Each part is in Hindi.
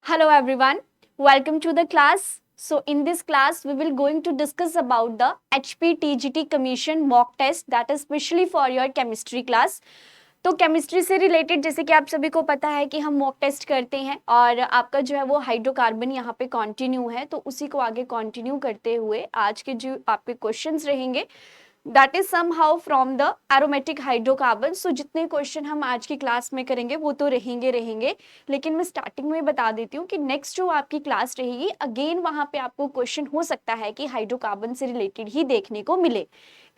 Hello everyone, welcome to the class. So in this class we will going to discuss about the HPTGT Commission mock test that is specially for your chemistry class. तो केमिस्ट्री से रिलेटेड जैसे कि आप सभी को पता है कि हम मॉक टेस्ट करते हैं और आपका जो है वो हाइड्रोकार्बन यहाँ पे कंटिन्यू है, तो उसी को आगे कंटिन्यू करते हुए आज के जो आपके क्वेश्चंस रहेंगे that is somehow from the aromatic hydrocarbon. So जितने क्वेश्चन हम आज की क्लास में करेंगे वो तो रहेंगे, लेकिन मैं स्टार्टिंग में बता देती हूँ कि नेक्स्ट जो आपकी क्लास रहेगी अगेन वहाँ पे आपको क्वेश्चन हो सकता है कि हाइड्रोकार्बन से रिलेटेड ही देखने को मिले.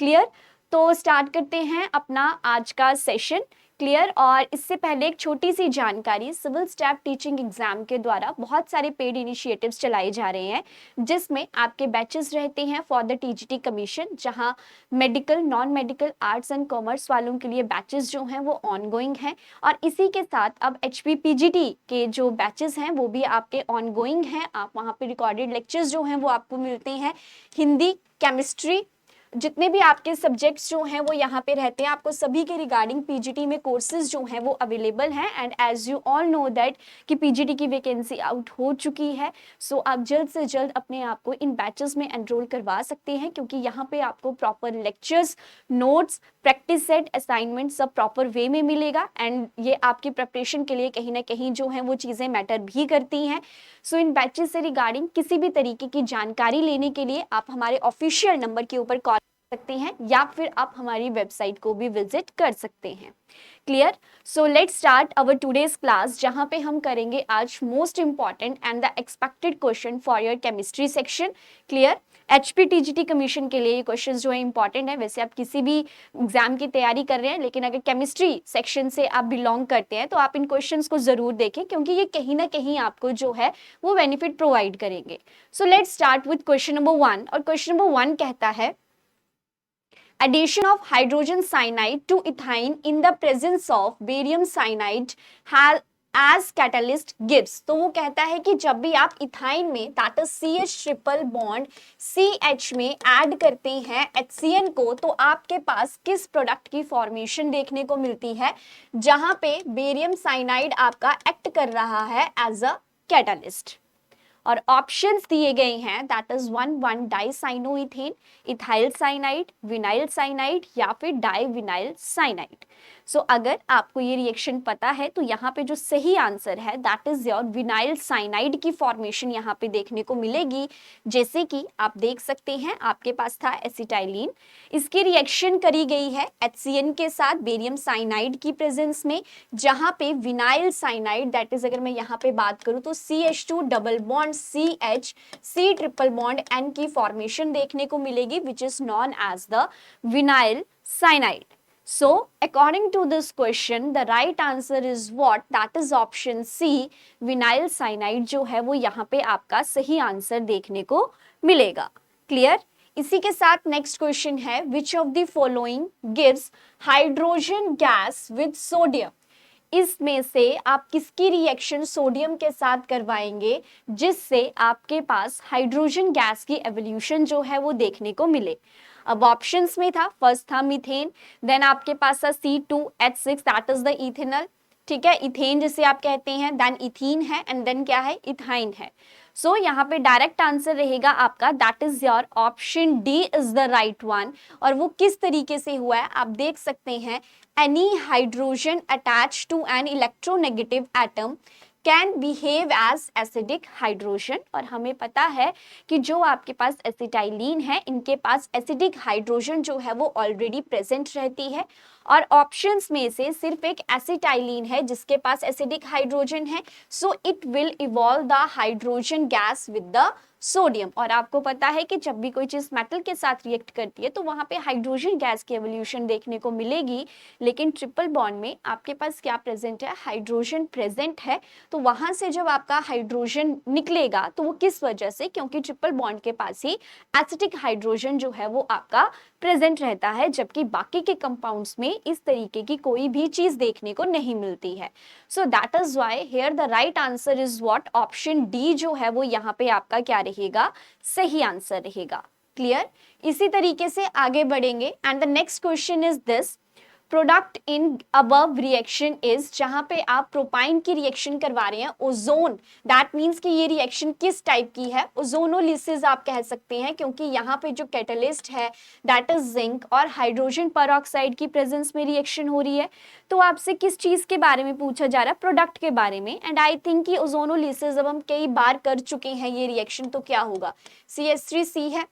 क्लियर? तो स्टार्ट करते हैं अपना आज का सेशन. क्लियर? और इससे पहले एक छोटी सी जानकारी, सिविल स्टाफ टीचिंग एग्जाम के द्वारा बहुत सारे पेड इनिशिएटिव्स चलाए जा रहे हैं जिसमें आपके बैचेस रहते हैं फॉर द टीजीटी कमीशन, जहां medical, non medical, arts and commerce वालों के लिए बैचेस जो हैं वो ऑनगोइंग हैं. और इसी के साथ अब HPPGT के जो बैचेस हैं वो भी आपके ऑनगोइंग हैं. आप वहाँ पे रिकॉर्डेड लेक्चर्स जो हैं वो आपको मिलते हैं. हिंदी, केमिस्ट्री, जितने भी आपके सब्जेक्ट्स जो हैं वो यहाँ पे रहते हैं. आपको सभी के रिगार्डिंग पीजीटी में कोर्सेज जो हैं वो अवेलेबल हैं. And as you all know that कि पीजीटी की वैकेंसी आउट हो चुकी है. सो आप जल्द से जल्द अपने आप को इन बैचेस में एनरोल करवा सकते हैं, क्योंकि यहाँ पे आपको proper lectures, notes, practice set, assignment सब प्रॉपर वे में मिलेगा. एंड ये आपकी प्रिपरेशन के लिए कहीं ना कहीं जो है वो चीज़ें मैटर भी करती हैं. सो इन बैचेस से रिगार्डिंग किसी भी तरीके की जानकारी लेने के लिए आप हमारे ऑफिशियल नंबर के ऊपर कॉल सकते हैं या फिर आप हमारी वेबसाइट को भी विजिट कर सकते हैं. Clear? So let's start our today's class, जहां पे हम करेंगे आज most important and the expected question for your chemistry section. Clear? HPTGT commission के लिए ये क्वेश्चन जो है इंपॉर्टेंट है. वैसे आप किसी भी एग्जाम की तैयारी कर रहे हैं, लेकिन अगर केमिस्ट्री सेक्शन से आप बिलोंग करते हैं तो आप इन क्वेश्चंस को जरूर देखें, क्योंकि ये कहीं ना कहीं आपको जो है वो बेनिफिट प्रोवाइड करेंगे. So let's start with question number 1. और क्वेश्चन नंबर 1 कहता है addition of hydrogen cyanide to ethine in the presence of barium cyanide has as catalyst gives. तो वो कहता है कि जब भी आप इथाइन में that is CH triple bond CH में ऐड करते हैं HCN को, तो आपके पास किस प्रोडक्ट की फॉर्मेशन देखने को मिलती है जहां पे बेरियम साइनाइड आपका एक्ट कर रहा है एज अ कैटलिस्ट. और ऑप्शंस दिए गए हैं that is 1,1 dicyanoethane, ethyl cyanide, vinyl cyanide या फिर डाइविनाइल साइनाइड. सो अगर आपको ये रिएक्शन पता है तो यहाँ पे जो सही आंसर है that is your vinyl cyanide की फॉर्मेशन यहाँ पे देखने को मिलेगी. जैसे कि आप देख सकते हैं आपके पास था एसिटाइलिन, इसकी रिएक्शन करी गई है HCN के साथ बेरियम साइनाइड की प्रेजेंस में, जहाँ पे विनाइल साइनाइड दैट इज अगर मैं यहाँ पे बात करूँ तो CH2 double bond CH C triple bond N की फॉर्मेशन देखने को मिलेगी, which is known as the vinyl cyanide. So according to this question the right answer is what? That is option C, vinyl cyanide जो है वो यहाँ पे आपका सही आंसर देखने को मिलेगा. क्लियर? इसी के साथ नेक्स्ट क्वेश्चन है which of the following gives hydrogen gas with sodium? इसमें से आप किसकी रिएक्शन सोडियम के साथ करवाएंगे जिससे आपके पास हाइड्रोजन गैस की एवोल्यूशन जो है वो देखने को मिले. अब ऑप्शंस में था, फर्स्ट था मीथेन, देन आपके पास था C2H6 that is the ethanol. ठीक है, इथेन जिसे आप कहते हैं, देन इथीन है एंड देन क्या है, इथाइन है. सो यहाँ पे डायरेक्ट आंसर रहेगा आपका that is your option D is the right one. और वो किस तरीके से हुआ है आप देख सकते हैं, any hydrogen attach to an electronegative atom can behave as acidic hydrogen. और हमें पता है कि जो आपके पास एसिटाइलिन है इनके पास एसिडिक हाइड्रोजन जो है वो ऑलरेडी प्रेजेंट रहती है. और ऑप्शंस में से सिर्फ एक एसिटाइलिन है जिसके पास एसिडिक हाइड्रोजन है. So it will evolve the hydrogen gas with the sodium. और आपको पता है कि जब भी कोई चीज मेटल के साथ रिएक्ट करती है तो वहां पे हाइड्रोजन गैस की एवोल्यूशन देखने को मिलेगी, लेकिन ट्रिपल बॉन्ड में आपके पास क्या प्रेजेंट है, हाइड्रोजन प्रेजेंट है. तो वहां से जब आपका हाइड्रोजन निकलेगा तो वो किस वजह से, क्योंकि ट्रिपल बॉन्ड के पास ही एसिटिक हाइड्रोजन जो है वो आपका प्रेजेंट रहता है, जबकि बाकी के कंपाउंड्स में इस तरीके की कोई भी चीज देखने को नहीं मिलती है. So that is why here the right answer is what, option D जो है वो यहाँ पे आपका क्या रहेगा, सही आंसर रहेगा. क्लियर? इसी तरीके से आगे बढ़ेंगे and the next question is this, product in above reaction is, जहां पे आप प्रोपाइन की रिएक्शन करवा रहे हैं ओजोन, दैट मीन्स कि ये रिएक्शन किस टाइप की है, ओजोनोलिसिस आप कह सकते हैं, क्योंकि यहाँ पे जो कैटलिस्ट है दैट इज जिंक और हाइड्रोजन पेरोक्साइड की प्रेजेंस में रिएक्शन हो रही है। तो आपसे किस चीज के बारे में पूछा जा रहा है, प्रोडक्ट के बारे में। एंड आई थिंक कि ओजोनोलिसिस अब हम कई बार कर चुके हैं ये रिएक्शन, तो क्या होगा, CH3C है,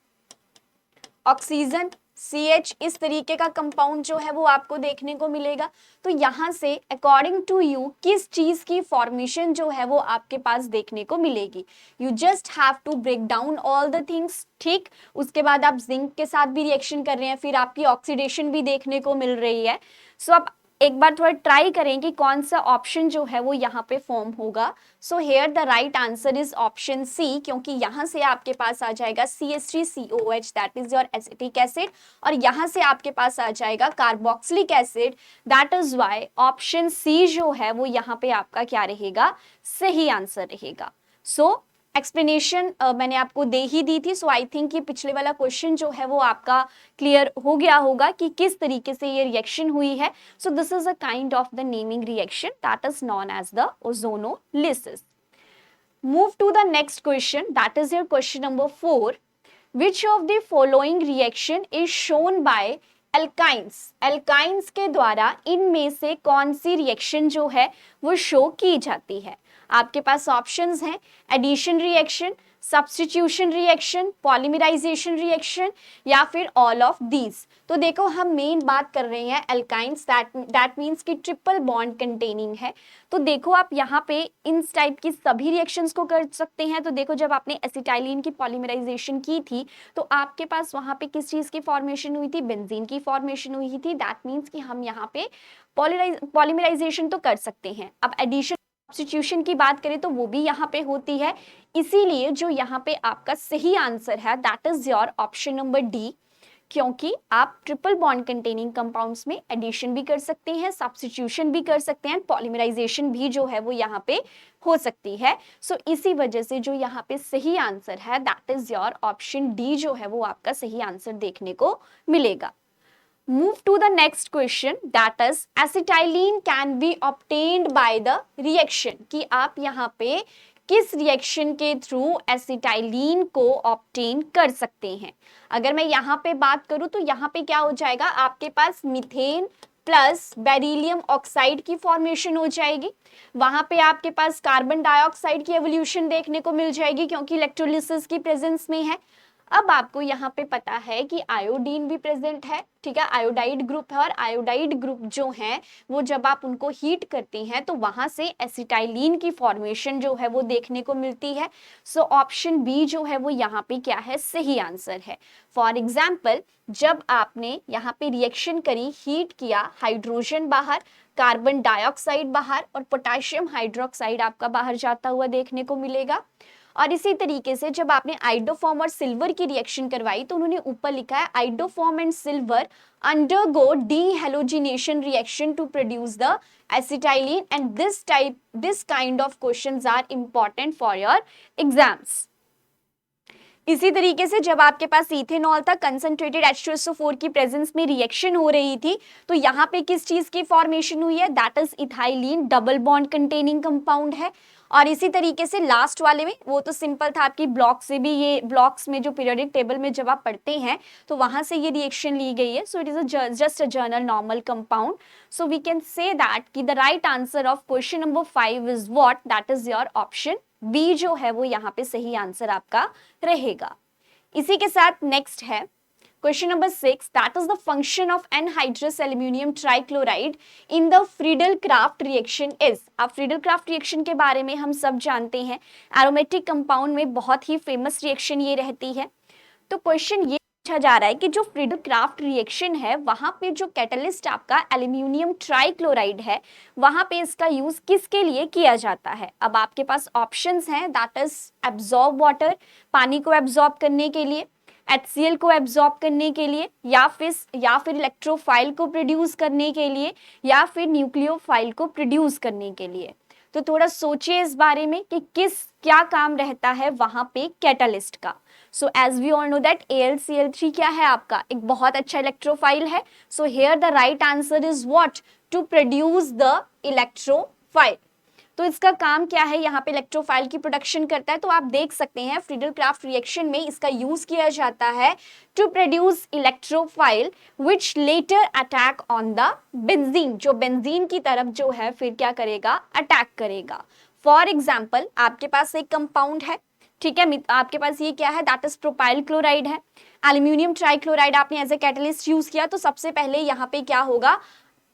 ऑक्सीजन CH, इस तरीके का कंपाउंड जो है वो आपको देखने को मिलेगा। तो यहाँ से अकॉर्डिंग टू यू किस चीज की फॉर्मेशन जो है वो आपके पास देखने को मिलेगी, you just have to break down all the things, ठीक। उसके बाद आप जिंक के साथ भी रिएक्शन कर रहे हैं, फिर आपकी ऑक्सीडेशन भी देखने को मिल रही है। सो आप एक बार थोड़ा ट्राई करें कि कौन सा ऑप्शन जो है वो यहाँ पे फॉर्म होगा। So here the right answer is option C, क्योंकि यहाँ से आपके पास आ जाएगा CH3COH that is your acetic acid, और यहाँ से आपके पास आ जाएगा carboxylic acid, that is why option C जो है वो यहाँ पे आपका क्या रहेगा, सही आंसर रहेगा। सो एक्सप्लेनेशन मैंने आपको दे ही दी थी। सो आई थिंक कि पिछले वाला क्वेश्चन जो है वो आपका क्लियर हो गया होगा कि किस तरीके से ये रिएक्शन हुई है। So this is a kind of the naming reaction that is known as the ozonolysis. Move to the next question, that is your question number 4। Which of the following reaction is shown by alkynes, alkynes के द्वारा इनमें से कौन सी रिएक्शन जो है वो शो की जाती है। आपके पास ऑप्शंस हैं, addition reaction, substitution reaction, polymerization reaction, या फिर ऑल ऑफ दीज। तो देखो हम मेन बात कर रहे हैं एल्काइंस, दैट मीन्स कि ट्रिपल बॉन्ड कंटेनिंग है। तो देखो आप यहाँ पे इन टाइप की सभी रिएक्शंस को कर सकते हैं। तो देखो जब आपने एसिटाइलिन की पॉलीमराइजेशन की थी तो आपके पास वहाँ पे किस चीज़ की फॉर्मेशन हुई थी, बेंजीन की फॉर्मेशन हुई थी। दैट मीन्स कि हम यहाँ पे पॉलीमराइजेशन तो कर सकते हैं। अब एडिशन सब्स्टिट्यूशन की बात करें तो वो भी यहाँ पे होती है। इसीलिए जो यहाँ पे आपका सही आंसर है that is your option number D, क्योंकि आप ट्रिपल बॉन्ड कंटेनिंग कंपाउंड्स में एडिशन भी कर सकते हैं, सब्स्टिट्यूशन भी कर सकते हैं, पॉलीमराइजेशन भी जो है वो यहाँ पे हो सकती है। सो इसी वजह से जो यहाँ पे सही आंसर है that is your option D जो है वो आपका सही आंसर देखने को मिलेगा। Move to the next question, that is acetylene can be obtained by the reaction, कि आप यहाँ पे किस रिएक्शन के थ्रू एसिटाइलिन को ऑब्टेन कर सकते हैं। अगर मैं यहाँ पे बात करूँ तो यहाँ पे क्या हो जाएगा, आपके पास मीथेन प्लस बेरिलियम ऑक्साइड की फॉर्मेशन हो जाएगी। वहां पे आपके पास कार्बन डाइऑक्साइड की एवोल्यूशन देखने को मिल जाएगी क्योंकि इलेक्ट्रोलिसिस की प्रेजेंस में है। अब आपको यहाँ पे पता है कि आयोडीन भी प्रेजेंट है, ठीक है, आयोडाइड ग्रुप है, और आयोडाइड ग्रुप जो है वो जब आप उनको हीट करते हैं तो वहां से एसिटाइलिन की फॉर्मेशन जो है वो देखने को मिलती है। सो ऑप्शन बी जो है वो यहाँ पे क्या है, सही आंसर है। फॉर एग्जाम्पल जब आपने यहाँ पे रिएक्शन करी, हीट किया, हाइड्रोजन बाहर, कार्बन डाइऑक्साइड बाहर और पोटेशियम हाइड्रोक्साइड आपका बाहर जाता हुआ देखने को मिलेगा। और इसी तरीके से जब आपने आइडोफॉर्म और सिल्वर की रिएक्शन करवाई तो उन्होंने ऊपर लिखा है iodoform and silver undergo dehalogenation reaction to produce the acetylene, and this kind of questions are important for your exams. इसी तरीके से जब आपके पास इथेनॉल था, कंसंट्रेटेड H2SO4 की प्रेजेंस में रिएक्शन हो रही थी, तो यहाँ पे किस चीज की फॉर्मेशन हुई है, that is ethylene, double bond containing compound है। और इसी तरीके से लास्ट वाले में वो तो सिंपल था, आपकी ब्लॉक से भी, ये ब्लॉक्स में जो पीरियोडिक टेबल में जब आप पढ़ते हैं तो वहां से ये रिएक्शन ली गई है। So it is just a general normal compound. So we can say that कि the right answer of question number 5 is what, that is your option B जो है वो यहाँ पे सही आंसर आपका रहेगा। इसी के साथ नेक्स्ट है question number 6, that is the function of anhydrous aluminium trichloride in the Friedel craft reaction is. अब फ्रीडल क्राफ्ट रिएक्शन के बारे में हम सब जानते हैं, एरोमेटिक कंपाउंड में बहुत ही फेमस रिएक्शन ये रहती है। तो क्वेश्चन ये पूछा जा रहा है कि जो फ्रीडल क्राफ्ट रिएक्शन है वहां पे जो कैटलिस्ट आपका एल्यूमिनियम ट्राइक्लोराइड है, वहां पे इसका यूज किसके लिए किया जाता है। अब आपके पास ऑप्शंस हैं, दैट इज एब्जॉर्ब वाटर, पानी को एब्जॉर्ब करने के लिए, HCl को एब्जॉर्ब करने के लिए, या फिर इलेक्ट्रोफाइल को प्रोड्यूस करने के लिए, या फिर न्यूक्लियोफाइल को प्रोड्यूस करने के लिए। तो थोड़ा सोचिए इस बारे में कि क्या काम रहता है वहां पे कैटालिस्ट का। So as we all know that AlCl3 क्या है आपका, एक बहुत अच्छा इलेक्ट्रोफाइल है। So here the right answer is what, to produce the electrophile. तो इसका काम क्या है, यहाँ पे इलेक्ट्रोफाइल की प्रोडक्शन करता है। तो आप देख सकते हैं फ्रीडल क्राफ्ट रिएक्शन में इसका यूज किया जाता है to produce electrophile which later attack on the benzene, जो बेंजीन की तरफ जो है फिर क्या करेगा, अटैक करेगा। फॉर एग्जाम्पल आपके पास एक कंपाउंड है, ठीक है, आपके पास ये क्या है, दैट इज प्रोपाइल क्लोराइड है। एल्यूमिनियम ट्राइक्लोराइड आपने एज ए कैटलिस्ट यूज किया, तो सबसे पहले यहाँ पे क्या होगा,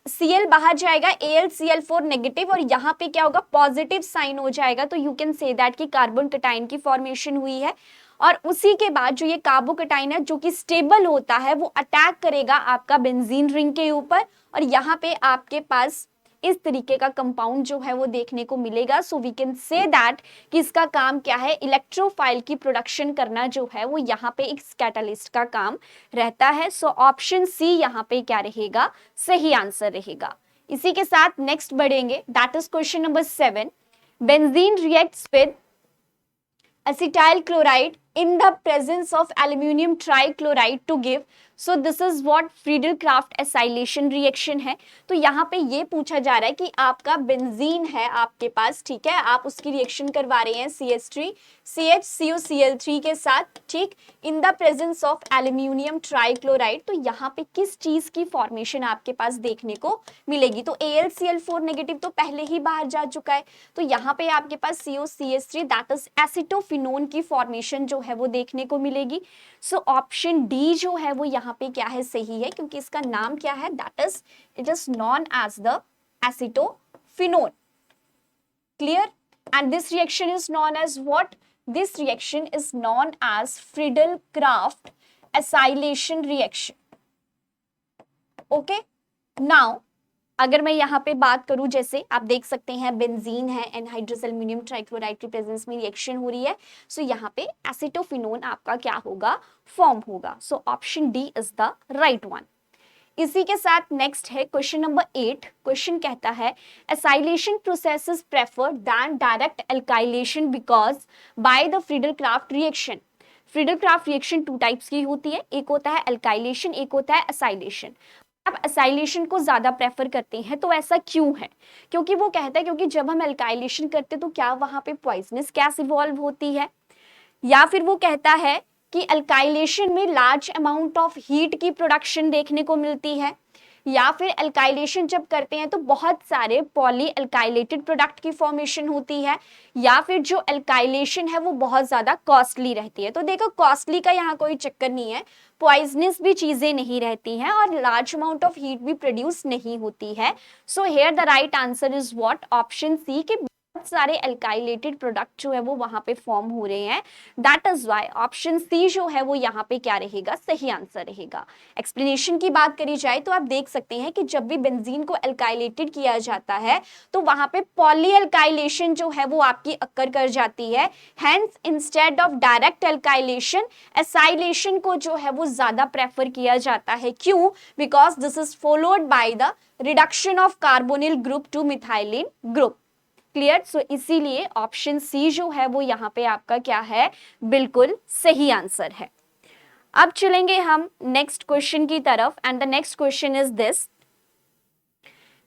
Cl बाहर जाएगा, AlCl4 नेगेटिव, और यहाँ पे क्या होगा, पॉजिटिव साइन हो जाएगा। तो यू कैन से दैट कि कार्बन कटाइन की फॉर्मेशन हुई है। और उसी के बाद जो ये कार्बोकटाइन है जो कि स्टेबल होता है वो अटैक करेगा आपका बेंजीन रिंग के ऊपर, और यहाँ पे आपके पास इस तरीके का कंपाउंड जो है वो देखने को मिलेगा। So we can say that कि इसका काम क्या है, इलेक्ट्रोफाइल की प्रोडक्शन करना जो है वो यहाँ पे एक कैटालिस्ट का काम रहता है। सो ऑप्शन सी यहाँ पे क्या रहेगा, सही आंसर रहेगा। इसी के साथ नेक्स्ट बढ़ेंगे, that is question number 7। Benzene reacts with acetyl chloride in the presence of aluminum trichloride to give, so this is what Friedel-Crafts acylation reaction है। तो यहाँ पे ये पूछा जा रहा है कि आपका बेंजीन है आपके पास, ठीक है, आप उसकी रिएक्शन करवा रहे हैं CH3 CHCOCl3 के साथ, ठीक, in the presence of aluminium trichloride. तो यहाँ पे किस चीज की फॉर्मेशन आपके पास देखने को मिलेगी, तो AlCl4 नेगेटिव तो पहले ही बाहर जा चुका है, तो यहाँ पे आपके पास COCH3 दैट इज एसिटोफिनोन की फॉर्मेशन जो है वो देखने को मिलेगी। सो ऑप्शन डी जो है वो यहाँ पे क्या है, सही है, क्योंकि इसका नाम क्या है, that is it is known as the acetophenone. Clear? And this reaction is known as what, this reaction is known as Friedel-Crafts acylation reaction. Okay, now अगर मैं यहाँ पे बात करूं, जैसे आप देख सकते हैं बेंजीन है, एनहाइड्रस एल्यूमिनियम ट्राइक्लोराइड की प्रेजेंस में रिएक्शन हो रही है। सो यहाँ पे एसिटोफिनोन आपका क्या होगा, फॉर्म होगा। So option D is the right one. इसी के साथ नेक्स्ट है क्वेश्चन नंबर 8। क्वेश्चन कहता है acylation process is preferred than direct alkylation because by the Friedel Crafts reaction. Friedel Crafts reaction 2 types की होती है, एक होता है एल्काइलेशन, एक होता है एसाइलेशन। आप एसाइलेशन को ज्यादा प्रेफर करते हैं, तो ऐसा क्यों है, क्योंकि वो कहता है क्योंकि जब हम एल्काइलेशन करते हैं तो क्या वहां पे पॉइजनस गैस इवॉल्व होती है, या फिर वो कहता है कि अल्काइलेशन में लार्ज अमाउंट ऑफ हीट की प्रोडक्शन देखने को मिलती है, या फिर अल्काइलेशन जब करते हैं तो बहुत सारे पॉली अल्काइलेटेड प्रोडक्ट की फॉर्मेशन होती है, या फिर जो अल्काइलेशन है वो बहुत ज्यादा कॉस्टली रहती है। तो देखो कॉस्टली का यहाँ कोई चक्कर नहीं है, पॉइजनस भी चीजें नहीं रहती हैं और लार्ज अमाउंट ऑफ हीट भी प्रोड्यूस नहीं होती है। So here the right answer is what, option C के बहुत सारे अल्काइलेटेड प्रोडक्ट जो है वो वहां पे फॉर्म हो रहे हैं। That is why option C जो है वो यहाँ पे क्या रहेगा, सही आंसर रहेगा। एक्सप्लेनेशन की बात करी जाए तो आप देख सकते हैं कि जब भी बेंजीन को अल्काइलेटेड किया जाता है तो वहां पे पॉली अल्काइलेशन जो है वो आपकी अक्कर कर जाती है। Hence instead of direct alkylation acylation को जो है वो ज्यादा प्रेफर किया जाता है। क्यों? Because this is followed by the reduction of carbonyl group to methylene group. Clear? So इसीलिए ऑप्शन सी जो है वो यहाँ पे आपका क्या है, बिल्कुल सही आंसर है। अब चलेंगे हम नेक्स्ट क्वेश्चन की तरफ, and the next question is this,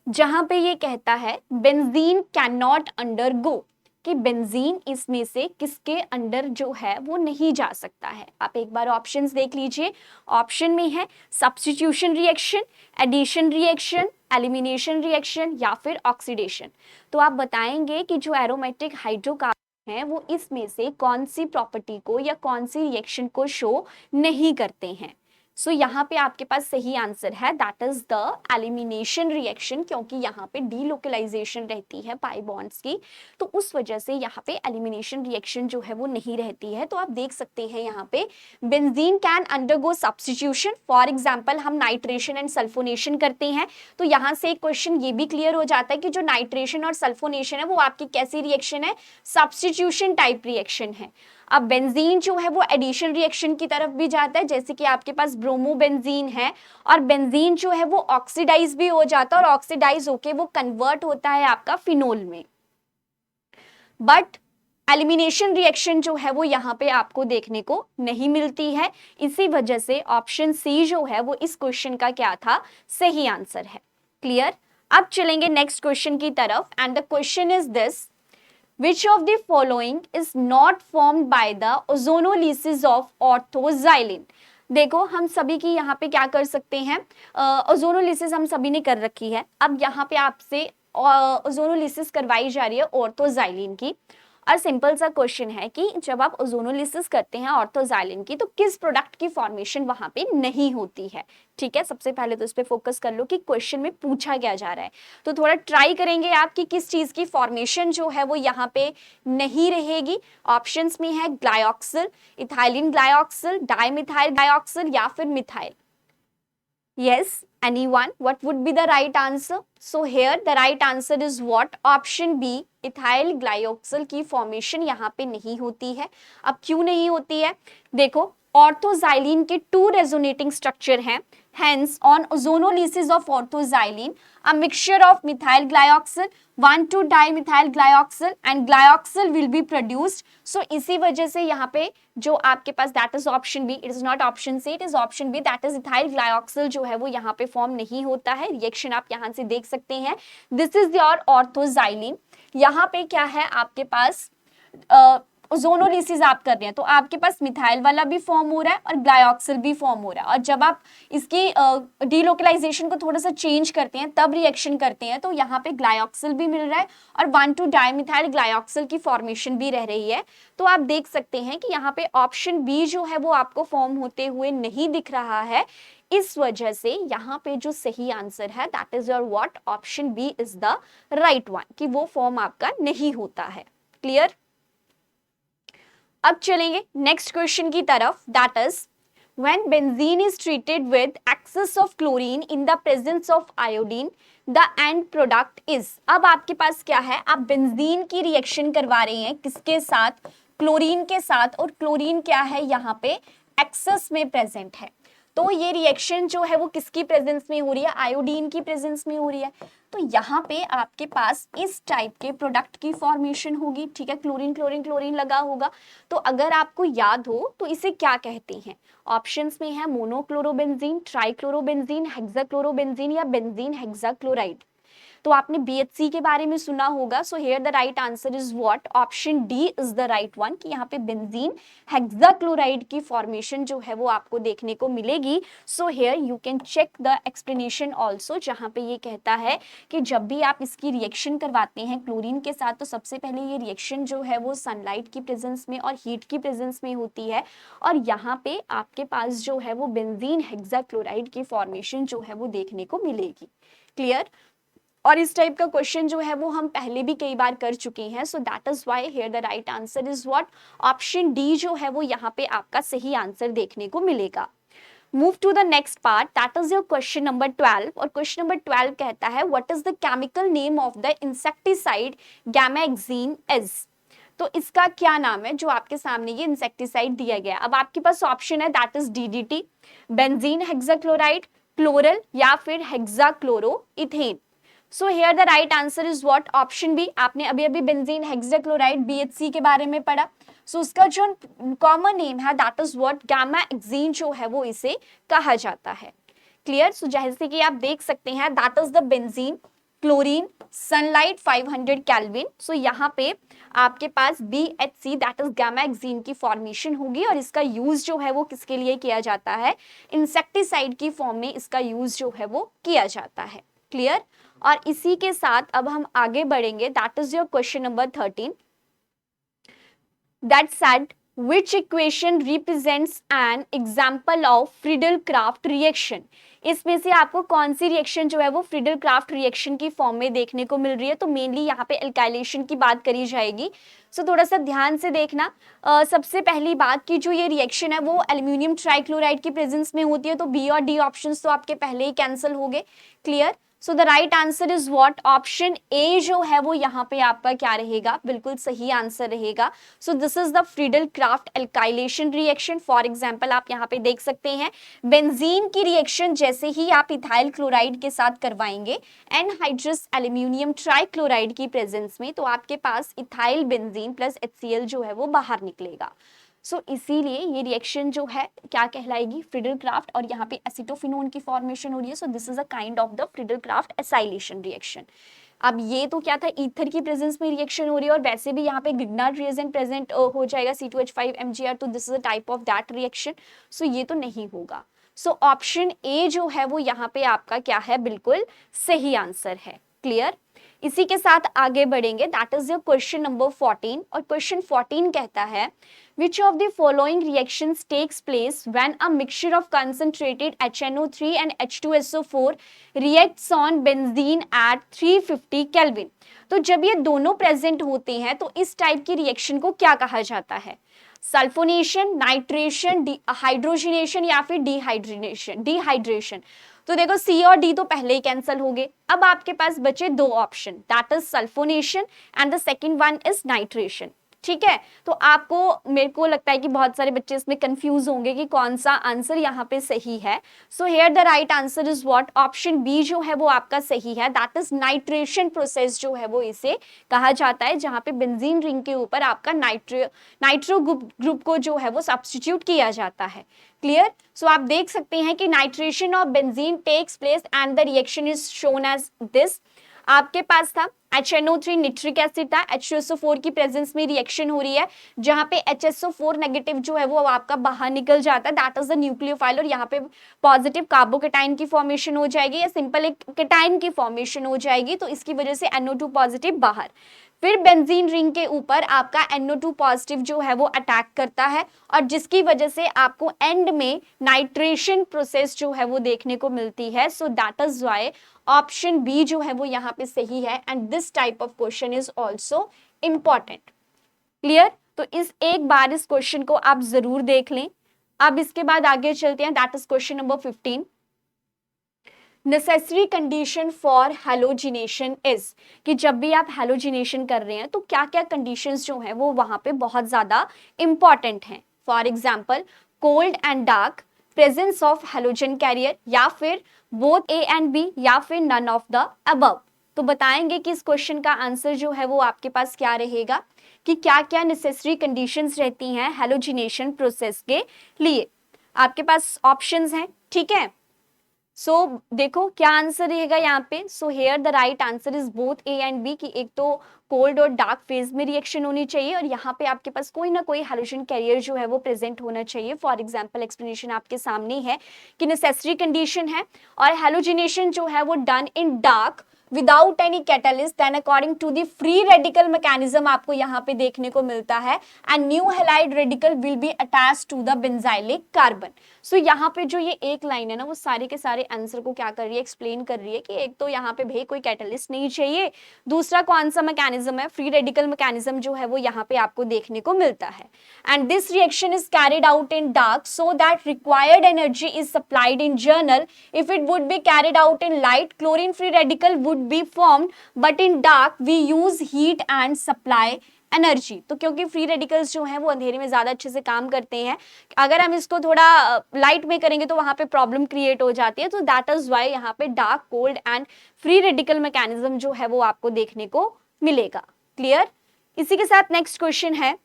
जहां पे ये कहता है बेंजीन कैन नॉट अंडरगो, कि बेंजीन इसमें से किसके अंडर जो है वो नहीं जा सकता है। आप एक बार ऑप्शंस देख लीजिए, ऑप्शन में है substitution reaction, addition reaction, elimination reaction, या फिर ऑक्सीडेशन। तो आप बताएंगे कि जो एरोमेटिक हाइड्रोकार्बन है वो इसमें से कौन सी प्रॉपर्टी को या कौन सी रिएक्शन को शो नहीं करते हैं। सो यहाँ पे आपके पास सही आंसर है, that is the elimination reaction, क्योंकि यहाँ पे डीलोकलाइजेशन रहती है पाई बॉन्ड्स की, तो उस वजह से यहाँ पे एलिमिनेशन रिएक्शन जो है वो नहीं रहती है। तो आप देख सकते हैं यहाँ पे benzene can undergo substitution, for example हम नाइट्रेशन एंड सल्फोनेशन करते हैं, तो यहाँ से एक क्वेश्चन ये भी क्लियर हो जाता है कि जो नाइट्रेशन और सल्फोनेशन है वो आपकी कैसी रिएक्शन है, सब्स्टिट्यूशन टाइप रिएक्शन है। अब बेंजीन जो है वो एडिशन रिएक्शन की तरफ भी जाता है, जैसे कि आपके पास ब्रोमोबेंजीन है, और बेंजीन जो है वो ऑक्सीडाइज भी हो जाता है, और ऑक्सीडाइज होके वो कन्वर्ट होता है आपका फिनोल में। बट एलिमिनेशन रिएक्शन जो है वो यहाँ पे आपको देखने को नहीं मिलती है। इसी वजह से ऑप्शन सी जो है वो इस क्वेश्चन का क्या था, सही आंसर है। क्लियर। अब चलेंगे नेक्स्ट क्वेश्चन की तरफ and the question is this, which of the following is not formed by the ozonolysis of orthoxylene। देखो हम सभी की यहाँ पे क्या कर सकते हैं, ओजोनोलिसिस हम सभी ने कर रखी है। अब यहाँ पे आपसे ओजोनोलिसिस करवाई जा रही है ऑर्थोजाइलिन की, और सिंपल सा क्वेश्चन है कि जब आप ओजोनोलिसिस करते हैं ऑर्थोजाइलिन की तो किस प्रोडक्ट की फॉर्मेशन वहां पे नहीं होती है। ठीक है, सबसे पहले तो इस पे फोकस कर लो कि क्वेश्चन में पूछा क्या जा रहा है। तो थोड़ा ट्राई करेंगे आप कि किस चीज की फॉर्मेशन जो है वो यहाँ पे नहीं रहेगी। ऑप्शंस में है ग्लाइऑक्सिल, इथाइलिन ग्लाइऑक्सिल, डाइमिथाइल ग्लाइऑक्सिल या फिर methyl. Yes, anyone? What would be the right answer? So here the right answer is what? Option B, ethyl glyoxal की फॉर्मेशन यहाँ पे नहीं होती है। अब क्यों नहीं होती है, देखो ऑर्थोजाइलिन के 2 रेजोनेटिंग स्ट्रक्चर हैं, hence on ozonolysis of orthoxylene a mixture of methyl glyoxyl 1,2-dimethyl glyoxyl and glyoxyl will be produced। so इसी वजह से यहाँ पे जो आपके पास that is option B, it is not option C, it is option B, that is ethyl glyoxyl जो है वो यहाँ पे फॉर्म नहीं होता है। रिएक्शन आप यहाँ से देख सकते हैं, this is your orthoxylene। यहाँ पे क्या है आपके पास ओजोनोलिसिस आप कर रहे हैं तो आपके पास मिथाइल वाला भी फॉर्म हो रहा है और ग्लाइऑक्सिल भी फॉर्म हो रहा है, और जब आप इसकी डीलोकलाइजेशन को थोड़ा सा चेंज करते हैं तब रिएक्शन करते हैं तो यहाँ पे ग्लाइऑक्सिल भी मिल रहा है और 1,2-डाइमिथाइल ग्लाइऑक्सिल की फॉर्मेशन भी रह रही है। तो आप देख सकते हैं कि यहाँ पे ऑप्शन बी जो है वो आपको फॉर्म होते हुए नहीं दिख रहा है। इस वजह से यहाँ पे जो सही आंसर है that is your what, option B is the right one, कि वो फॉर्म आपका नहीं होता है। क्लियर। अब चलेंगे नेक्स्ट क्वेश्चन की तरफ, that is when benzene is treated with excess of chlorine in the presence of iodine the end product is। अब आपके पास क्या है, आप बेंजीन की रिएक्शन करवा रहे हैं किसके साथ, क्लोरीन के साथ, और क्लोरीन क्या है यहाँ पे एक्सेस में प्रेजेंट है। तो ये रिएक्शन जो है वो किसकी प्रेजेंस में हो रही है, आयोडीन की प्रेजेंस में हो रही है। तो यहाँ पे आपके पास इस टाइप के प्रोडक्ट की फॉर्मेशन होगी। ठीक है, क्लोरीन क्लोरीन क्लोरीन लगा होगा। तो अगर आपको याद हो तो इसे क्या कहते हैं, ऑप्शंस में है मोनोक्लोरोबेंजीन, ट्राइक्लोरोबेंजीन, हेक्साक्लोरोबेंजीन या बेंजीन हेक्साक्लोराइड। तो आपने BHC के बारे में सुना होगा। सो here the right answer is what, option D is the right one, कि यहाँ पे बेंजीन हेक्साक्लोराइड की फॉर्मेशन जो है वो आपको देखने को मिलेगी। So here you can check the explanation also, जहाँ पे ये कहता है कि जब भी आप इसकी रिएक्शन करवाते हैं क्लोरीन के साथ तो सबसे पहले ये रिएक्शन जो है वो सनलाइट की प्रेजेंस में और हीट की प्रेजेंस में होती है, और यहाँ पे आपके पास जो है वो बेंजीन हेक्साक्लोराइड की फॉर्मेशन जो है वो देखने को मिलेगी। क्लियर। और इस टाइप का क्वेश्चन जो है वो हम पहले भी कई बार कर चुके हैं। सो that is why here the right answer is what, option D जो है वो यहाँ पे आपका सही आंसर देखने को मिलेगा। Move to the next part, that is your question number 12, और क्वेश्चन नंबर 12 कहता है what is the chemical name of the insecticide gammaxene is. तो इसका क्या नाम है जो आपके सामने ये इंसेक्टिसाइड दिया गया। अब आपके पास ऑप्शन है that is DDT, benzene hexachloride, chloral या फिर hexachloroethane. So here the right answer is what, option B. आपने अभी अभी बेंजीन हेक्साक्लोराइड BHC के बारे में पढ़ा। सो उसका जो कॉमन नेम है दैट इज व्हाट, गैमाक्सीन जो है वो इसे कहा जाता है। क्लियर। सो जैसे कि आप देख सकते हैं that is the benzene, chlorine, sunlight 500 kelvin. सो यहाँ पे आपके पास BHC दैट इज गैमाक्सीन की फॉर्मेशन होगी, और इसका यूज जो है वो किसके लिए किया जाता है, इंसेक्टिसाइड की फॉर्म में इसका यूज जो है वो किया जाता है। क्लियर। और इसी के साथ अब हम आगे बढ़ेंगे, that is your question number 13, that said which equation represents an example of Friedel-Crafts reaction। इसमें से आपको कौन सी रिएक्शन जो है वो Friedel-Crafts रिएक्शन की फॉर्म में देखने को मिल रही है। तो मेनली यहाँ पे एल्काइलेशन की बात करी जाएगी। सो थोड़ा सा ध्यान से देखना। सबसे पहली बात कि जो ये रिएक्शन है वो एल्यूमिनियम ट्राइक्लोराइड की प्रेजेंस में होती है, तो बी और डी ऑप्शंस तो आपके पहले ही कैंसिल हो गए। Clear. So the right answer is what, option ए जो है वो यहाँ पे आपका क्या रहेगा, बिल्कुल सही आंसर रहेगा. सो this is the Friedel craft alkylation reaction. For example आप यहाँ पे देख सकते हैं बेंजीन की रिएक्शन जैसे ही आप इथाइल क्लोराइड के साथ करवाएंगे एनहाइड्रस एल्यूमिनियम ट्राइक्लोराइड की प्रेजेंस में, तो आपके पास इथाइल बेंजीन प्लस HCl जो है वो बाहर निकलेगा. सो इसीलिए ये रिएक्शन जो है क्या कहलाएगी, फ्रीडल क्राफ्ट, और यहाँ पे एसिटोफिनोन की फॉर्मेशन हो रही है. So this is a kind of the Friedel Crafts acylation reaction. अब ये तो क्या था, ईथर की प्रेजेंस में रिएक्शन हो रही है और वैसे भी यहाँ पे ग्रिग्नार्ड रिएजेंट प्रेजेंट हो जाएगा C2H5Mgr, तो this is a type of that reaction. So ये तो नहीं होगा. सो ऑप्शन ए जो है वो यहाँ पे आपका क्या है, बिल्कुल सही आंसर है. क्लियर. इसी के साथ आगे बढ़ेंगे, that is your question number 14. और क्वेश्चन 14 कहता है which of the following reactions takes place when a mixture of concentrated HNO3 and H2SO4 reacts on benzene at 350 Kelvin. तो जब ये दोनों प्रेजेंट होते हैं तो इस टाइप की रिएक्शन को क्या कहा जाता है, सल्फोनेशन, नाइट्रेशन, हाइड्रोजनेशन या फिर डिहाइड्रेशन. तो देखो सी और डी तो पहले ही कैंसिल हो गए. अब आपके पास बचे दो option, that is sulphonation and the second one is nitration. ठीक है, तो आपको, मेरे को लगता है कि बहुत सारे बच्चे इसमें कंफ्यूज होंगे कि कौन सा आंसर यहाँ पे सही है. So here the right answer is what, option B जो है वो आपका सही है, दैट इज नाइट्रेशन प्रोसेस जो है वो इसे कहा जाता है, जहाँ पे बेंजीन रिंग के ऊपर आपका नाइट्रो ग्रुप को जो है वो सब्स्टिट्यूट किया जाता है. क्लियर. सो आप देख सकते हैं कि nitration of benzene takes place and the reaction is shown as this. आपके पास था HNO3 निट्रिक एसिड था, H2SO4 की प्रेजेंस में रिएक्शन हो रही है जहां पे HSO4 नेगेटिव जो है वो आपका बाहर निकल जाता है, दैट इज द न्यूक्लियोफाइल, और यहाँ पे पॉजिटिव कार्बोकेटाइन की फॉर्मेशन हो जाएगी या सिंपल एक केटाइन की फॉर्मेशन हो जाएगी, तो इसकी वजह से NO2 पॉजिटिव बाहर. फिर बेंजीन रिंग के ऊपर आपका NO2 पॉजिटिव जो है वो अटैक करता है और जिसकी वजह से आपको एंड में नाइट्रेशन प्रोसेस जो है वो देखने को मिलती है. So that is why option B जो है वो यहाँ पे सही है and this type of question is also important. Clear. तो एक बार इस क्वेश्चन को आप जरूर देख लें. अब इसके बाद आगे चलते हैं, that is question number 15. Necessary condition for halogenation is, कि जब भी आप हैलोजिनेशन कर रहे हैं तो क्या क्या कंडीशंस जो हैं वो वहां पे बहुत ज्यादा इंपॉर्टेंट हैं. For example cold and dark, presence of halogen carrier, या फिर बोथ ए एंड बी, या फिर नन ऑफ द अबव. तो बताएंगे कि इस क्वेश्चन का आंसर जो है वो आपके पास क्या रहेगा, कि क्या क्या नेसेसरी कंडीशंस रहती हैं हैलोजिनेशन प्रोसेस के लिए. आपके पास ऑप्शंस हैं. ठीक है. सो देखो क्या आंसर रहेगा यहाँ पे. So here the right answer is both A and B, कि एक तो कोल्ड और डार्क फेज में रिएक्शन होनी चाहिए और यहाँ पे आपके पास कोई ना कोई हैलोजन कैरियर जो है वो प्रेजेंट होना चाहिए. फॉर एग्जांपल एक्सप्लेनेशन आपके सामने है कि नेसेसरी कंडीशन है और हैलोजिनेशन जो है वो done in dark without any catalyst then according to the free radical mechanism आपको यहाँ पे देखने को मिलता है and new halide radical will be attached to the benzylic carbon. So यहाँ पे जो ये एक लाइन है ना वो सारे के सारे आंसर को क्या कर रही है, एक्सप्लेन कर रही है कि एक तो यहाँ पे भाई कोई कैटलिस्ट नहीं चाहिए, दूसरा कौन सा मैकेनिज्म है, फ्री रेडिकल मैकेनिज्म जो है वो यहाँ पे आपको देखने को मिलता है. And this reaction is carried out in dark so that required energy is supplied in journal. If it would be carried out in light, chlorine free radical would be formed, but in dark we use heat and supply energy. तो क्योंकि फ्री रेडिकल्स जो हैं वो अंधेरे में ज्यादा अच्छे से काम करते हैं, अगर हम इसको थोड़ा लाइट में करेंगे तो वहां पे प्रॉब्लम क्रिएट हो जाती है. तो दैट इज व्हाई यहाँ पे dark, cold and free radical mechanism जो है वो आपको देखने को मिलेगा. क्लियर. इसी के साथ नेक्स्ट क्वेश्चन है,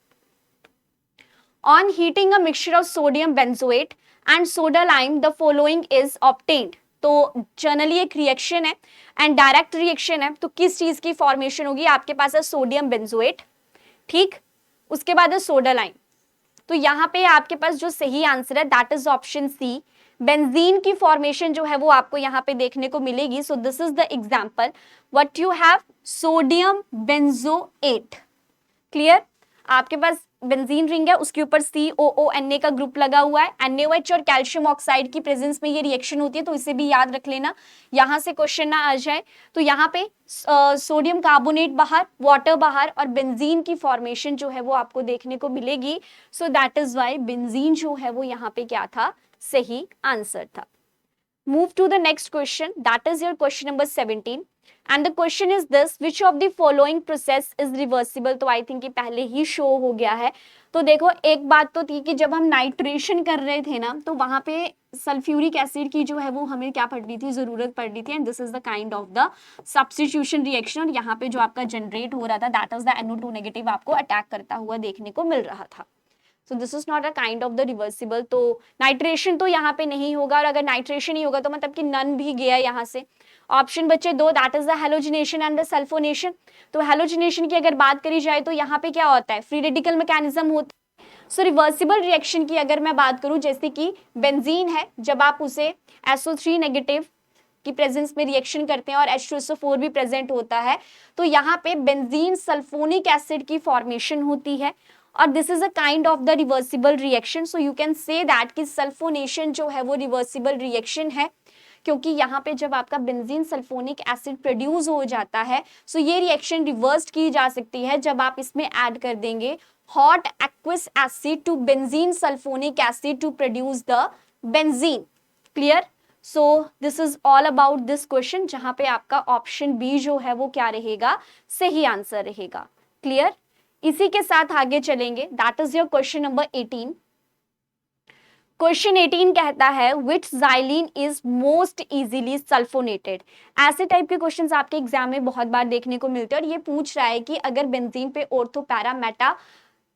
on heating a mixture of sodium benzoate and soda lime the following is obtained. तो जनरली एक रिएक्शन है एंड डायरेक्ट रिएक्शन है, तो किस चीज की फॉर्मेशन होगी, आपके पास है सोडियम बेंजोएट, ठीक, उसके बाद है सोडा लाइम. तो यहाँ पे आपके पास जो सही आंसर है that is option C, benzene की फॉर्मेशन जो है वो आपको यहाँ पे देखने को मिलेगी. So this is the example, what you have, sodium benzoate. Clear. आपके पास बेंजीन रिंग है, उसके ऊपर COONA का ग्रुप लगा हुआ है, NaOH और कैल्शियम ऑक्साइड की प्रेजेंस में ये रिएक्शन होती है, तो इसे भी याद रख लेना, यहाँ से क्वेश्चन ना आ जाए. तो यहाँ पे सोडियम कार्बोनेट बाहर, वाटर बाहर और बेंजीन की फॉर्मेशन जो है वो आपको देखने को मिलेगी. So that is why benzene जो है वो यहाँ पे क्या था, सही आंसर था. Move to the next question, that is your question number 17. And the question is this, which of the following process is reversible? तो आई थिंक ये पहले ही शो हो गया है. तो देखो, एक बात तो थी कि जब हम नाइट्रेशन कर रहे थे ना, तो वहां पे सल्फ्यूरिक एसिड की जो है वो हमें क्या पड़नी थी, जरूरत पड़नी थी. And this is the kind of the substitution reaction. और यहाँ पे जो आपका जनरेट हो रहा था, that is the NO2 negative आपको अटैक करता हुआ देखने को मिल रहा था. सो this is not a kind of the reversible. तो नाइट्रेशन तो यहाँ पे नहीं होगा, और अगर नाइट्रेशन ही होगा तो मतलब कि नन भी गया यहाँ से. ऑप्शन बचे दो, that is the halogenation and the sulphonation. तो हेलोजिनेशन की अगर बात करी जाए तो यहाँ पे क्या होता है, फ्री रेडिकल मैकेनिज्म होता है. सो रिवर्सिबल रिएक्शन की अगर मैं बात करूं, जैसे कि बेंजीन है, जब आप उसे SO3 नेगेटिव की प्रेजेंस में रिएक्शन करते हैं और H2SO4 भी प्रेजेंट होता है, तो यहाँ पे बेंजीन सल्फोनिक एसिड की फॉर्मेशन होती है. और this is a kind of the reversible reaction. So you can say that कि सल्फोनेशन जो है वो रिवर्सिबल रिएक्शन है, क्योंकि यहाँ पे जब आपका बेंजीन सल्फोनिक एसिड प्रोड्यूस हो जाता है, सो ये रिएक्शन रिवर्स की जा सकती है जब आप इसमें ऐड कर देंगे hot aqueous acid to benzene sulphonic acid to produce the benzene. Clear? So this is all about this question, जहां पे आपका ऑप्शन बी जो है वो क्या रहेगा, सही आंसर रहेगा. क्लियर? इसी के साथ आगे चलेंगे, that is your question number 18. Question 18 कहता है which xylene is most easily sulphonated. ऐसे टाइप के क्वेश्चंस आपके एग्जाम में बहुत बार देखने को मिलते हैं, और ये पूछ रहा है कि अगर बेंजीन पे ऑर्थो पैरा मेटा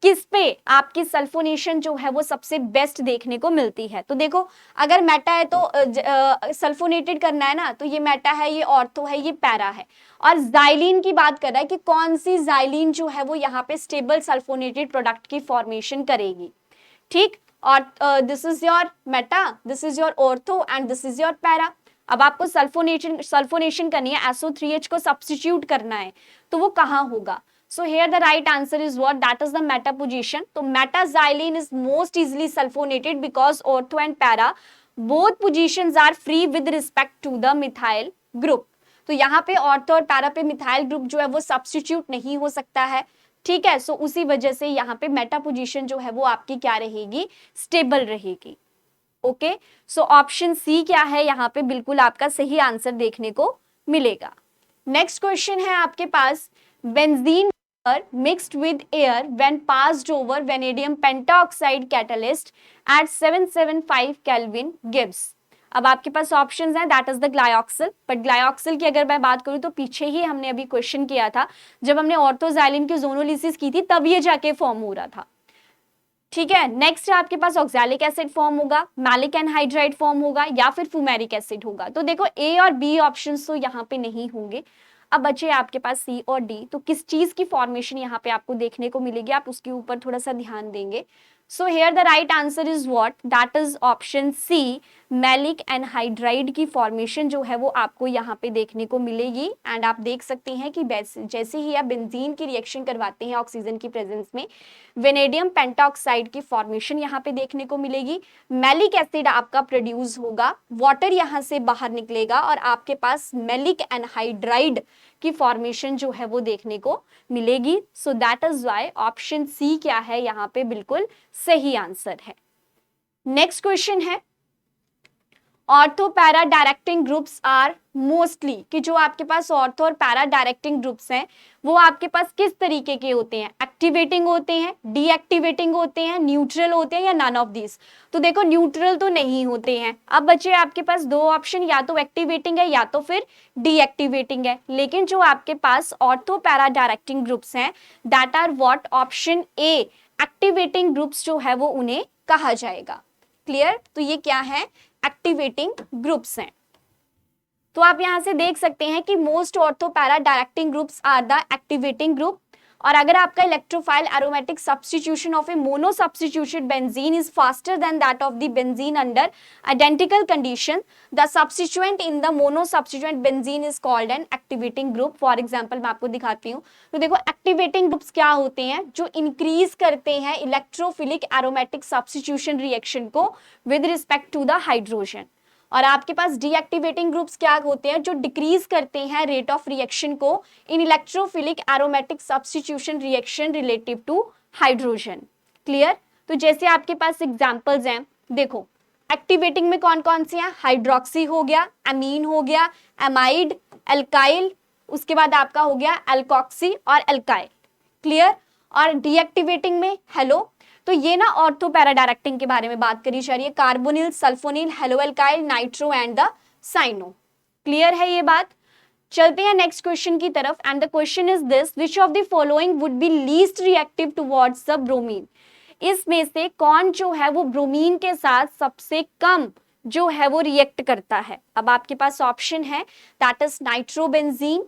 किस पे आपकी सल्फोनेशन जो है वो सबसे बेस्ट देखने को मिलती है. तो देखो, अगर मेटा है तो सल्फोनेटेड करना है ना, तो ये मेटा है, ये ऑर्थो है, ये पैरा है. और जाइलिन की बात कर रहा है कि कौन सी जाइलिन जो है वो यहाँ पे स्टेबल सल्फोनेटेड प्रोडक्ट की फॉर्मेशन करेगी. ठीक, और this is your Meta, this is your ortho and this is your para. अब आपको सल्फोनेशन करनी है, SO3H को सब्स्टिट्यूट करना है, तो वो कहाँ होगा. So here the right answer is what? That is the meta position. So metaxylene is most easily sulfonated because ortho and para both positions are free with respect to the methyl group. तो यहाँ पे ऑर्थो और पैरा पे मिथाइल ग्रुप जो है वो सब्स्टिट्यूट नहीं हो सकता है. ठीक है, सो उसी वजह से यहाँ पे मेटा पोजीशन जो है वो आपकी क्या रहेगी, स्टेबल रहेगी. ओके, सो ऑप्शन सी क्या है, यहाँ पे बिल्कुल आपका सही आंसर देखने को मिलेगा. नेक्स्ट क्वेश्चन है आपके पास, benzene mixed with air when passed over vanadium pentoxide catalyst at 775 Kelvin gives. अब आपके पास ऑप्शंस हैं, दैट इज द ग्लायोक्सिल. बट ग्लायोक्सिल की अगर मैं बात करूं तो पीछे ही हमने अभी क्वेश्चन किया था, जब हमने ऑर्थोजाइलिन की जोनोलिसिस की थी तब ये जाके फॉर्म हो रहा था. ठीक है, नेक्स्ट आपके पास ऑक्सैलिक एसिड फॉर्म होगा, मैलिक एनहाइड्राइड फॉर्म होगा, या फिर फुमेरिक एसिड होगा. तो देखो, ए और बी ऑप्शंस तो यहाँ पे नहीं होंगे. अब बचे आपके पास सी और डी. तो किस चीज की फॉर्मेशन यहाँ पे आपको देखने को मिलेगी, आप उसके ऊपर थोड़ा सा ध्यान देंगे. So here the right answer is what, that is option C, maleic anhydride की फॉर्मेशन जो है वो आपको यहाँ पे देखने को मिलेगी. एंड आप देख सकते हैं कि जैसे ही आप बेंजीन की रिएक्शन करवाते हैं ऑक्सीजन की प्रेजेंस में, वेनेडियम पेंटॉक्साइड की फॉर्मेशन यहाँ पे देखने को मिलेगी, मैलिक एसिड आपका प्रोड्यूस होगा, वाटर यहाँ से बाहर निकलेगा और आपके पास मैलिक एनहाइड्राइड की फॉर्मेशन जो है वो देखने को मिलेगी. So that is why option C क्या है, यहाँ पे बिल्कुल सही आंसर है. नेक्स्ट क्वेश्चन है, ortho para directing groups are mostly, कि जो आपके पास ऑर्थो और पैरा डायरेक्टिंग ग्रुप्स हैं वो आपके पास किस तरीके के होते हैं, एक्टिवेटिंग होते हैं, डीएक्टिवेटिंग होते हैं, न्यूट्रल होते हैं, या नन ऑफ दिस. तो देखो, न्यूट्रल तो नहीं होते हैं. अब बचे आपके पास दो ऑप्शन, या तो एक्टिवेटिंग है या तो फिर डीएक्टिवेटिंग है. लेकिन जो आपके पास ऑर्थो पैरा डायरेक्टिंग ग्रुप्स हैं, that are what, option A, activating groups जो है वो उन्हें कहा जाएगा. क्लियर? तो ये क्या है, एक्टिवेटिंग ग्रुप्स हैं. तो आप यहां से देख सकते हैं कि most ortho para directing groups are the activating group. और अगर आपका electrophile aromatic substitution of a mono substituted benzene is faster than that of the benzene under identical condition, the substituent in the mono substituent benzene is called an activating group. For example मैं आपको दिखाती हूँ. तो देखो, एक्टिवेटिंग ग्रुप्स क्या होते हैं, जो इंक्रीज करते हैं इलेक्ट्रोफिलिक एरोमेटिक सब्स्टिट्यूशन रिएक्शन को with respect to the hydrogen. और आपके पास डीएक्टिवेटिंग ग्रुप्स क्या होते हैं, जो डिक्रीज करते हैं रेट ऑफ रिएक्शन को in electrophilic aromatic substitution reaction relative to hydrogen. Clear? तो जैसे आपके पास एग्जांपल्स हैं, देखो, एक्टिवेटिंग में कौन कौन सी हैं? हाइड्रोक्सी हो गया, एमीन हो गया, एमाइड, एल्काइल, उसके बाद आपका हो गया एल्कॉक्सी और एल्काइल। क्लियर? और डीएक्टिवेटिंग में हेलो। तो ये ना ऑर्थो पैरा डायरेक्टिंग के बारे में बात करी जा रही है, carbonyl, sulphonyl, halo alkyl, nitro and the cyano. Clear है ये बात? चलते हैं नेक्स्ट क्वेश्चन की तरफ and the question is this, which of the following would be least reactive towards the bromine? इसमें से कौन जो है वो ब्रोमीन के साथ सबसे कम जो है वो रिएक्ट करता है? अब आपके पास ऑप्शन है, that is nitrobenzene,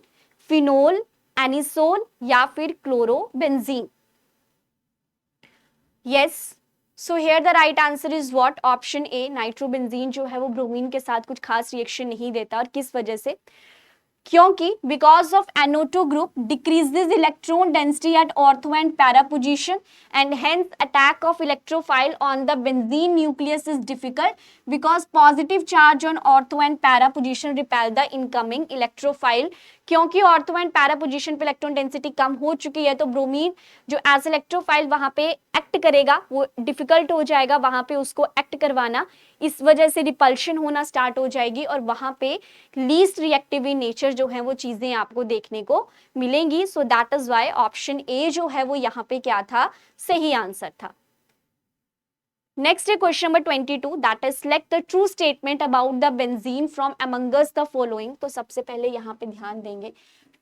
phenol, anisole या फिर chlorobenzene. Yes, so here the right answer is what? Option A, nitrobenzene जो है वो ब्रोमीन के साथ कुछ खास रिएक्शन नहीं देता। और किस वजह से? क्योंकि because of NO2 group decreases electron density at ortho and para position and hence attack of electrophile on the benzene nucleus is difficult because positive charge on ortho and para position repel the incoming electrophile. क्योंकि ऑर्थो एंड पैरा पोजीशन पे इलेक्ट्रॉन डेंसिटी कम हो चुकी है तो ब्रोमीन जो एज इलेक्ट्रोफाइल वहां पे एक्ट करेगा वो डिफिकल्ट हो जाएगा वहां पे उसको एक्ट करवाना, इस वजह से रिपल्शन होना स्टार्ट हो जाएगी और वहां पे लीस्ट रिएक्टिव इन नेचर जो है वो चीजें आपको देखने को मिलेंगी। सो that is why option A जो है वो यहाँ पे क्या था? सही आंसर था। नेक्स्ट है question number 22, that is select the true statement about the benzene from Among Us the following. तो सबसे पहले यहाँ पे ध्यान देंगे,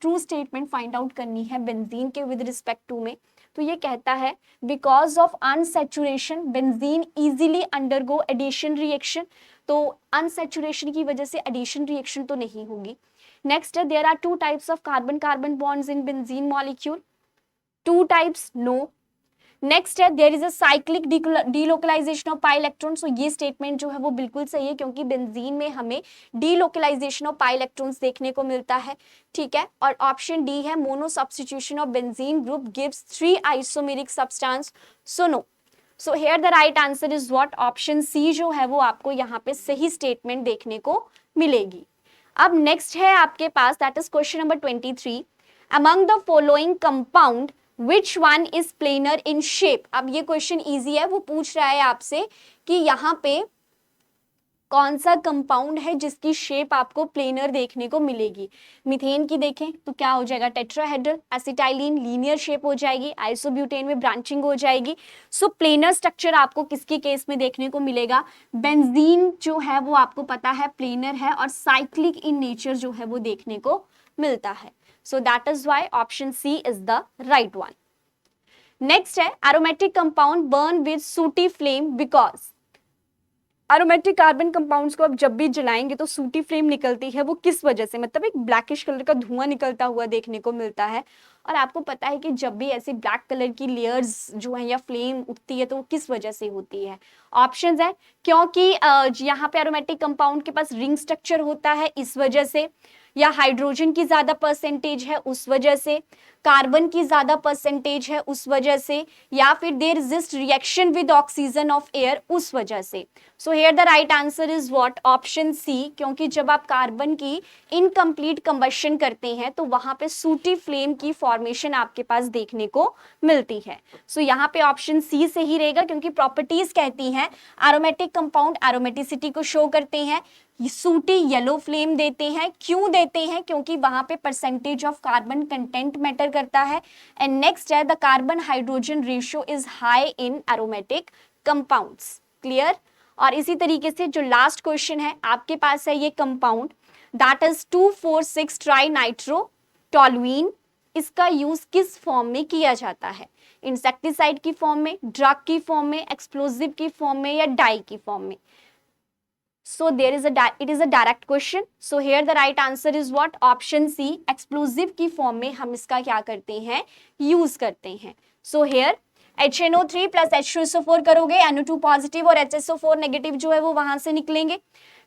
ट्रू स्टेटमेंट फाइंड आउट करनी है बेंजीन के विद रिस्पेक्ट टू में। तो ये कहता है because of unsaturation benzene easily undergo addition reaction. तो अनसैचुरेशन की वजह से एडिशन रिएक्शन तो नहीं होगी। नेक्स्ट है there are two types of carbon carbon bonds in benzene molecule, two types no. Next है there is a cyclic delocalization of pi electron. So ये स्टेटमेंट जो है वो बिल्कुल सही है क्योंकि बेंजीन में हमें डीलोकलाइजेशन ऑफ पाई इलेक्ट्रॉन्स देखने को मिलता है। ठीक है, और ऑप्शन डी है mono substitution of benzene group gives 3 isomeric substance. So no, so here the right answer is what? Option C जो है वो आपको यहाँ पे सही स्टेटमेंट देखने को मिलेगी। अब नेक्स्ट है आपके पास that is question number 23, among the following compound Which one is planar in shape? अब ये क्वेश्चन इजी है, वो पूछ रहा है आपसे कि यहाँ पे कौन सा कंपाउंड है जिसकी शेप आपको प्लेनर देखने को मिलेगी। मीथेन की देखें तो क्या हो जाएगा? टेट्राहेड्रल। एसिटाइलिन लीनियर शेप हो जाएगी, आइसोब्यूटेन में ब्रांचिंग हो जाएगी। सो प्लेनर स्ट्रक्चर आपको किसके केस में देखने को मिलेगा? बेंजीन जो है वो आपको पता है प्लेनर है और साइक्लिक इन नेचर जो है वो देखने को मिलता है। So that is why option C is the right one. Next है aromatic compound burn with sooty flame because aromatic carbon compounds को आप जब भी जलाएंगे तो सूटी फ्लेम निकलती है, वो किस वजह से? मतलब एक ब्लैकिश कलर का धुआं निकलता हुआ देखने को मिलता है। और आपको पता है कि जब भी ऐसी ब्लैक कलर की लेयर्स जो है या फ्लेम उठती है तो वो किस वजह से होती है? ऑप्शंस है क्योंकि यहाँ पे एरोमेटिक कंपाउंड के पास रिंग स्ट्रक्चर होता है इस वजह से, या हाइड्रोजन की ज्यादा परसेंटेज है उस वजह से, कार्बन की ज्यादा परसेंटेज है उस वजह से, या फिर they resist reaction with oxygen of air उस वजह से। So here the right answer is what? Option C, क्योंकि जब आप कार्बन की इनकम्प्लीट कंबशन करते हैं तो वहां पे सूटी फ्लेम की फॉर्मेशन आपके पास देखने को मिलती है। सो यहाँ पे ऑप्शन सी सही रहेगा क्योंकि प्रॉपर्टीज कहती हैं एरोमेटिक कंपाउंड एरोमेटिसिटी को शो करते हैं, सूटी येलो फ्लेम देते हैं। क्यों देते हैं? क्योंकि वहां पे percentage of carbon content matter करता है। एंड नेक्स्ट है the carbon hydrogen ratio is high in aromatic compounds. Clear? और इसी तरीके से जो लास्ट क्वेश्चन है आपके पास है ये compound that is 2,4,6 tri nitro toluene. इसका यूज किस फॉर्म में किया जाता है? इंसेक्टिसाइड की फॉर्म में, ड्रग की फॉर्म में, एक्सप्लोजिव की फॉर्म में या डाई की फॉर्म में? So there is it is a direct question. So here the right answer is what? Option C, explosive की फॉर्म में हम इसका क्या करते हैं? यूज करते हैं। So here HNO3 plus H2SO4 करोगे, NO2 पॉजिटिव और HSO4 नेगेटिव जो है वो वहां से निकलेंगे।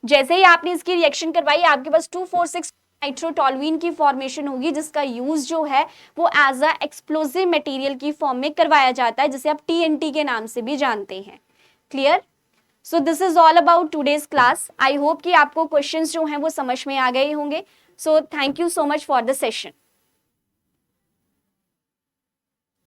जैसे ही आपने इसकी रिएक्शन करवाई आपके पास 2,4,6 नाइट्रोटॉलुइन की फॉर्मेशन होगी जिसका यूज जो है वो एज अ एक्सप्लोजिव मटेरियल की फॉर्म में करवाया जाता है जिसे आप TNT के नाम से भी जानते हैं। Clear? So this is all about today's class. I hope कि आपको क्वेश्चंस जो हैं वो समझ में आ गए होंगे। So thank you so much for the session.